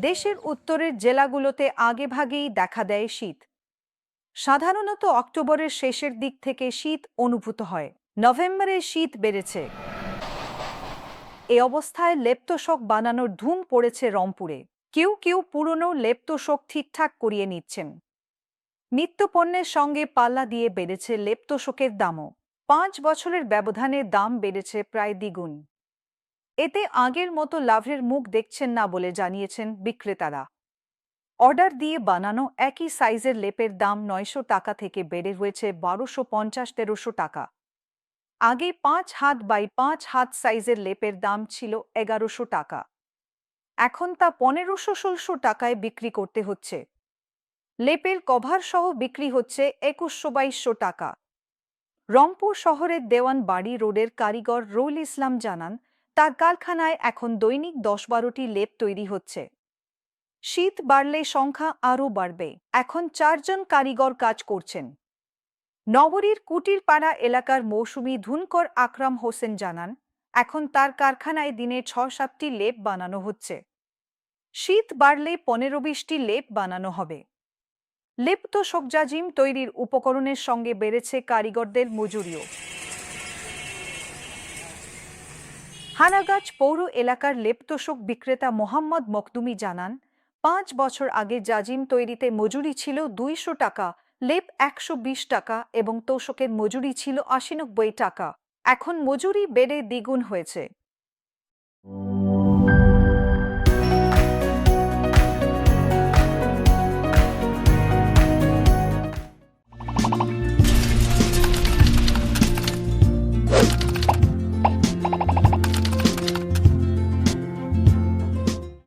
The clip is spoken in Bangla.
দেশের উত্তরের জেলাগুলোতে আগেভাগেই দেখা দেয় শীত। সাধারণত অক্টোবরের শেষের দিক থেকে শীত অনুভূত হয়। নভেম্বরে শীত বেড়েছে। এ অবস্থায় লেপ্তশোক বানানোর ধুম পড়েছে রংপুরে। কেউ কেউ পুরনো লেপ্তশোক ঠিকঠাক করিয়ে নিচ্ছেন। নিত্যপণ্যের সঙ্গে পাল্লা দিয়ে বেড়েছে লেপ্তশোকের দামও। 5 বছরের ব্যবধানে দাম বেড়েছে প্রায় দ্বিগুণ। এতে আগের মতো লাভের মুখ দেখছেন না বলে জানিয়েছেন বিক্রেতারা। অর্ডার দিয়ে বানানো একই সাইজের লেপের দাম 900 টাকা থেকে বেড়ে হয়েছে 1250-1300 টাকা। আগে 5 হাত বাই 5 হাত সাইজের লেপের দাম ছিল 1100 টাকা। এখন তা 1500-1600 টাকায় বিক্রি করতে হচ্ছে। লেপের কভার সহ বিক্রি হচ্ছে 2100-2200 টাকা। রংপুর শহরের দেওয়ান বাড়ি রোডের কারিগর রুল ইসলাম জানান, তার কারখানায় এখন দৈনিক 10-12টি লেপ তৈরি হচ্ছে। শীত বাড়লে সংখ্যা আরও বাড়বে। এখন 4 জন কারিগর কাজ করছেন। নগরীর কুটিরপাড়া এলাকার মৌসুমি ধুনকর আকরাম হোসেন জানান, এখন তার কারখানায় দিনে 6-7টি লেপ বানানো হচ্ছে। শীত বাড়লে 15-20টি লেপ বানানো হবে। লেপ্তশোকজাজিম তৈরির উপকরণের সঙ্গে বেড়েছে কারিগরদের মজুরিও। হানাগাছ পৌর এলাকার লেপ্তশোক বিক্রেতা মোহাম্মদ মখদুমি জানান, 5 বছর আগে জাজিম তৈরিতে মজুরি ছিল 200 টাকা, লেপ 120 টাকা এবং তোশকের মজুরি ছিল 80-90 টাকা। এখন মজুরি বেড়ে দ্বিগুণ হয়েছে।